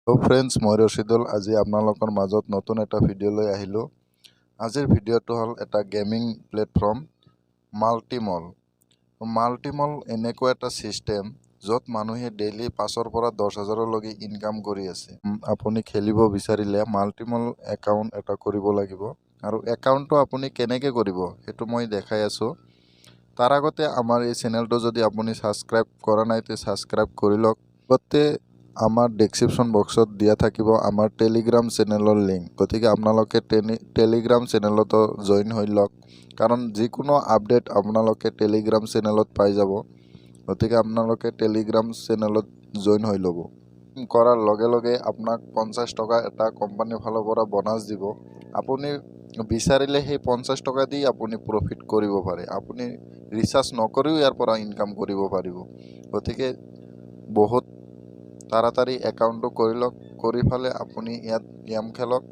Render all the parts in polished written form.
Hello' friends, মই ৰচিদুল। আজি আপোনালোকৰ মাজত নতুন এটা ভিডিঅ' লৈ আহিলোঁ। আজিৰ ভিডিঅ'টো হ'ল এটা গেমিং প্লেটফৰ্ম মাল্টিমল। মাল্টিমল এনেকুৱা এটা ছিষ্টেম য'ত মানুহে ডেইলি 5,000 পৰা 10,000লৈকে ইনকাম কৰি আছে। আপুনি খেলিব বিচাৰিলে মাল্টিমল একাউণ্ট এটা কৰিব লাগিব, আৰু একাউণ্টটো আপুনি কেনেকৈ কৰিব সেইটো মই দেখাই আছোঁ। তাৰ আগতে আমাৰ এই চেনেলটো যদি আপুনি ছাবস্ক্ৰাইব কৰা নাই তে ছাবস্ক্ৰাইব কৰি লওক। লগতে আমাৰ ডেছক্ৰিপশ্যন বক্সত দিয়া থাকিব আমাৰ টেলিগ্ৰাম চেনেলৰ লিংক। গতিকে আপোনালোকে টেলিগ্ৰাম চেনেলতো জইন হৈ লওক, কাৰণ যিকোনো আপডেট আপোনালোকে টেলিগ্ৰাম চেনেলত পাই যাব। গতিকে আপোনালোকে টেলিগ্ৰাম চেনেলত জইন হৈ ল'ব। কৰাৰ লগে লগে আপোনাক 50 টকা এটা কোম্পানীৰ ফালৰ পৰা বোনাছ দিব। আপুনি বিচাৰিলে সেই 50 টকা দি আপুনি প্ৰফিট কৰিব পাৰে। আপুনি ৰিচাৰ্জ নকৰিও ইয়াৰ পৰা ইনকাম কৰিব পাৰিব। গতিকে বহুত তাড়াতাড়ি একাউণ্টটো কৰি লওক। কৰি ফালে আপুনি ইয়াত গেম খেলক,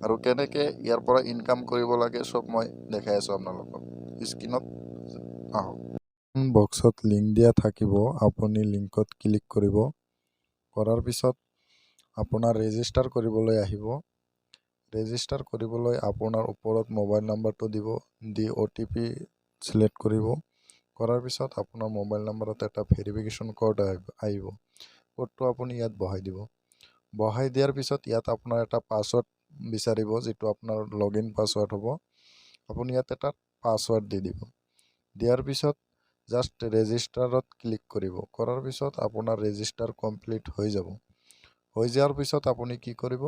আৰু কেনেকৈ ইয়াৰ পৰা ইনকাম কৰিব লাগে চব মই দেখাই আছোঁ আপোনালোকক। স্ক্ৰীনত আহক। বক্সত লিংক দিয়া থাকিব, আপুনি লিংকত ক্লিক কৰিব। কৰাৰ পিছত আপোনাৰ ৰেজিষ্টাৰ কৰিবলৈ আহিব। ৰেজিষ্টাৰ কৰিবলৈ আপোনাৰ ওপৰত মোবাইল নাম্বাৰটো দিব, দি OTP চিলেক্ট কৰিব। কৰাৰ পিছত আপোনাৰ মোবাইল নাম্বাৰত এটা ভেৰিফিকেশ্যন কোড আহিব। কোডটো আপুনি ইয়াত বহাই দিব। বহাই দিয়াৰ পিছত ইয়াত আপোনাৰ এটা পাছৱৰ্ড বিচাৰিব, যিটো আপোনাৰ লগইন পাছৱৰ্ড হ'ব। আপুনি ইয়াত এটা পাছৱৰ্ড দি দিব। দিয়াৰ পিছত জাষ্ট ৰেজিষ্টাৰত ক্লিক কৰিব। কৰাৰ পিছত আপোনাৰ ৰেজিষ্টাৰ কমপ্লিট হৈ যাব। হৈ যোৱাৰ পিছত আপুনি কি কৰিব,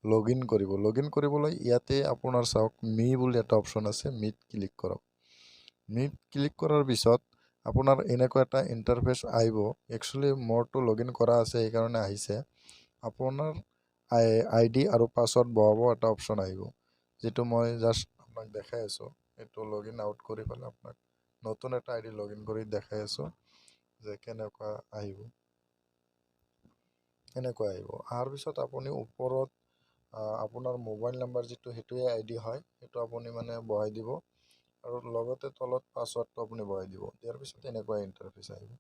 লগইন কৰিব। লগইন কৰিবলৈ ইয়াতে আপোনাৰ চাওক মি বুলি এটা অপশ্যন আছে, মিত ক্লিক কৰক। মিত ক্লিক কৰাৰ পিছত আপোনাৰ এনেকুৱা এটা ইণ্টাৰফেচ আহিব। একচুৱেলি মোৰটো লগইন কৰা আছে, সেইকাৰণে আহিছে। আপোনাৰ ID আৰু পাছৱৰ্ড বহাব এটা অপশ্যন আহিব, যিটো মই জাষ্ট আপোনাক দেখাই আছোঁ। এইটো লগইন আউট কৰি পেলাই আপোনাক নতুন এটা ID লগইন কৰি দেখাই আছোঁ যে কেনেকুৱা আহিব। এনেকুৱা আহিব। অহাৰ পিছত আপুনি ওপৰত আপোনাৰ মোবাইল নাম্বাৰ যিটো সেইটোৱে ID হয়, সেইটো আপুনি মানে বহাই দিব, আৰু লগতে তলত পাছৱৰ্ডটো আপুনি বহাই দিব। দিয়াৰ পিছত এনেকুৱা ইণ্টাৰফেচ আহিব।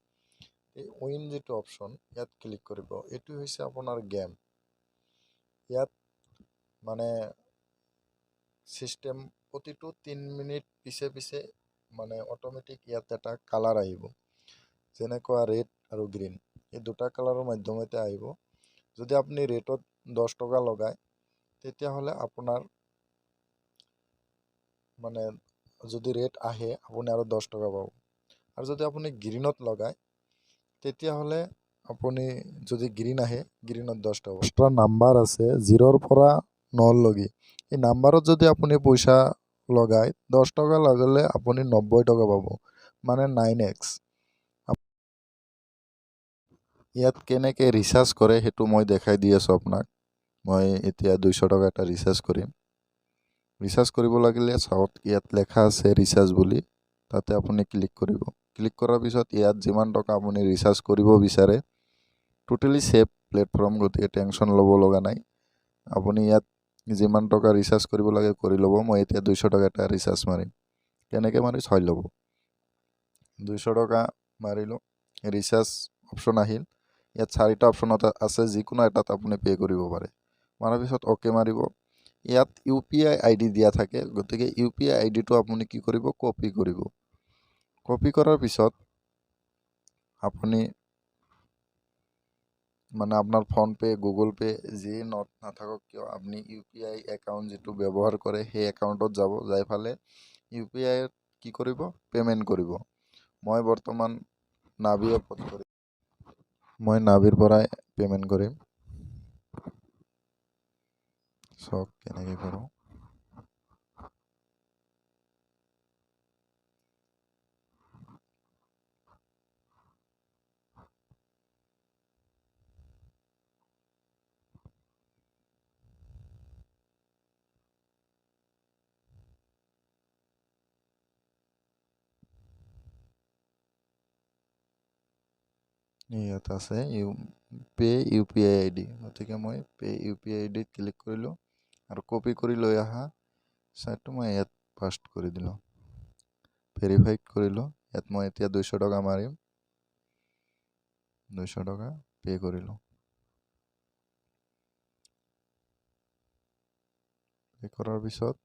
এই উইন যিটো অপশ্যন, ইয়াত ক্লিক কৰিব। এইটো হৈছে আপোনাৰ গেম। ইয়াত মানে ছিষ্টেম প্ৰতিটো 3 মিনিট পিছে পিছে মানে অট'মেটিক ইয়াত এটা কালাৰ আহিব, যেনেকুৱা ৰেড আৰু গ্ৰীণ। এই দুটা কালাৰৰ মাধ্যমতে আহিব। যদি আপুনি ৰেডত 10 টকা লগায়, তেতিয়াহ'লে আপোনাৰ মানে যদি ৰেড আহে আপুনি আৰু 10 টকা পাব। আৰু যদি আপুনি গ্ৰীণত লগায়, তেতিয়াহ'লে আপুনি যদি গ্ৰীণ আহে, গ্ৰীণত 10 টকা। এক্সট্ৰা নাম্বাৰ আছে 0ৰ পৰা 9লৈকে। এই নাম্বাৰত যদি আপুনি পইচা লগায়, 10 টকা লগালে আপুনি 90 টকা পাব, মানে 9x। ইয়াত কেনেকৈ ৰিচাৰ্জ কৰে সেইটো মই দেখাই দি আছোঁ আপোনাক। মই এতিয়া 200 টকা এটা ৰিচাৰ্জ কৰিম। ৰিচাৰ্জ কৰিব লাগিলে চাওক, ইয়াত লেখা আছে ৰিচাৰ্জ বুলি, তাতে আপুনি ক্লিক কৰিব। ক্লিক কৰাৰ পিছত ইয়াত যিমান টকা আপুনি ৰিচাৰ্জ কৰিব বিচাৰে, টোটেলি ছেফ প্লেটফৰ্ম, গতিকে টেনশ্যন ল'ব লগা নাই। আপুনি ইয়াত যিমান টকা ৰিচাৰ্জ কৰিব লাগে কৰি ল'ব। মই এতিয়া 200 টকা এটা ৰিচাৰ্জ মাৰিম। কেনেকৈ মাৰি চাই ল'ব। 200 টকা মাৰিলোঁ, ৰিচাৰ্জ অপশ্যন আহিল। ইয়াত 4টা অপশ্যন আছে, যিকোনো এটাত আপুনি পে' কৰিব পাৰে। মাৰাৰ পিছত অ'কে মাৰিব। ইয়াত UPI ID দিয়া থাকে, গতিকে UPI IDটো আপুনি কি কৰিব, কপি কৰিব। কপি কৰাৰ পিছত আপুনি মানে আপোনাৰ ফোনপে', গুগল পে' যি নাথাকক কিয়, আপুনি UPI একাউণ্ট যিটো ব্যৱহাৰ কৰে সেই একাউণ্টত যাব। যাই ফালে UPIত কি কৰিব, পে'মেণ্ট কৰিব। মই বৰ্তমান নাভি এপত কৰিম। মই নাভিৰ পৰাই পে'মেণ্ট কৰিম। চাওক কেনেকৈ কৰোঁ। ইয়াত আছে পে' UPI ID, গতিকে মই পে' UPI ID ত ক্লিক কৰিলোঁ, আৰু কপি কৰি লৈ অহা চাইডটো মই ইয়াত পাষ্ট কৰি দিলোঁ। ভেৰিফাই কৰিলোঁ। ইয়াত মই এতিয়া 200 টকা মাৰিম। 200 টকা পে' কৰিলোঁ। ক্লিক কৰাৰ পিছত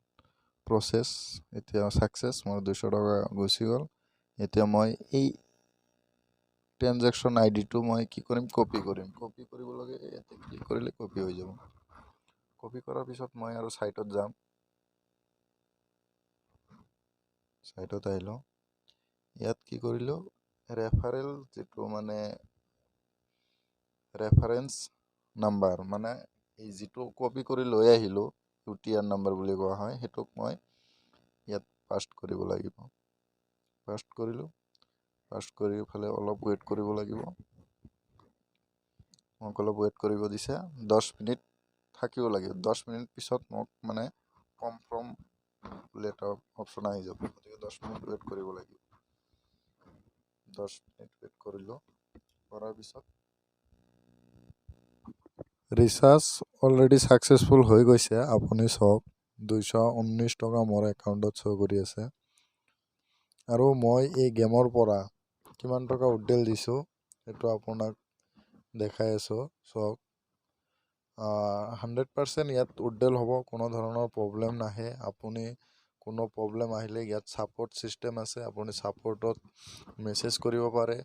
প্ৰচেছ, এতিয়া ছাকচেছ, মোৰ 200 টকা গুচি গ'ল। এতিয়া মই এই ট্ৰেনজেকশ্যন আইডিটো মই কি কৰিম, কপি কৰিম। কপি কৰিব লাগে, ইয়াতে ক্লিক কৰিলে কপি হৈ যাব। কপি কৰাৰ পিছত মই আৰু ছাইটত যাম। ছাইটত আহিলোঁ, ইয়াত কি কৰিলোঁ, ৰেফাৰেল যিটো মানে ৰেফাৰেন্স নাম্বাৰ, মানে এই যিটো কপি কৰি লৈ আহিলোঁ UTR নাম্বাৰ বুলি কোৱা হয়, সেইটোক মই ইয়াত পাষ্ট কৰিব লাগিব। পাষ্ট কৰিলোঁ, পাষ্ট কৰি ফালে অলপ ৱেইট কৰিব লাগিব। মোক অলপ ৱেইট কৰিব দিছে, 10 মিনিট থাকিব লাগিব। 10 মিনিট পিছত মোক মানে কনফাৰ্ম বুলি এটা অপশ্যন আহি যাব, গতিকে 10 মিনিট ৱেইট কৰিব লাগিব। 10 মিনিট ৱেইট কৰিলোঁ, কৰাৰ পিছত ৰিচাৰ্জ অলৰেডি ছাকচেছফুল হৈ গৈছে। আপুনি চাওক 219 টকা মোৰ একাউণ্টত শ্ব' কৰি আছে। আৰু মই এই গেমৰ পৰা কিমান টকা উইথড্ৰল দিছোঁ সেইটো আপোনাক দেখাই আছোঁ, চাওক। 100% ইয়াত উইথড্ৰল হ'ব, কোনো ধৰণৰ প্ৰব্লেম নাহে। আপুনি কোনো প্ৰব্লেম আহিলে ইয়াত ছাপোৰ্ট ছিষ্টেম আছে, আপুনি ছাপোৰ্টত মেছেজ কৰিব পাৰে।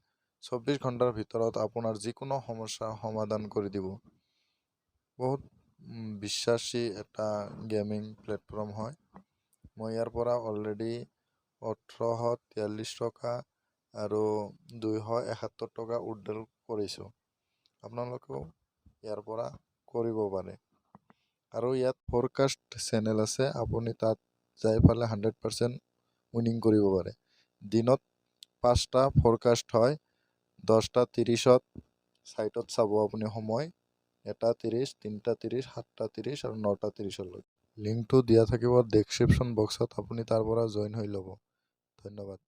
24 ঘণ্টাৰ ভিতৰত আপোনাৰ যিকোনো সমস্যাৰ সমাধান কৰি দিব। বহুত বিশ্বাসী এটা গেমিং প্লেটফৰ্ম হয়। মই ইয়াৰ পৰা অলৰেডি 1843 টকা আৰু 271 টকা উইথড্ৰল কৰিছোঁ। আপোনালোকেও ইয়াৰ পৰা কৰিব পাৰে। আৰু ইয়াত ফৰকাষ্ট চেনেল আছে, আপুনি তাত যাই পেলাই 100% উইনিং কৰিব পাৰে। দিনত 5টা ফৰকাষ্ট হয়, 10টা 30ত ছাইটত চাব আপুনি সময়, 1টা 30, 3টা 30, 7টা 30 আৰু 9টা 30লৈ। লিংকটো দিয়া থাকিব ডেছক্ৰিপশ্যন বক্সত, আপুনি তাৰ পৰা জইন হৈ ল'ব। ধন্যবাদ।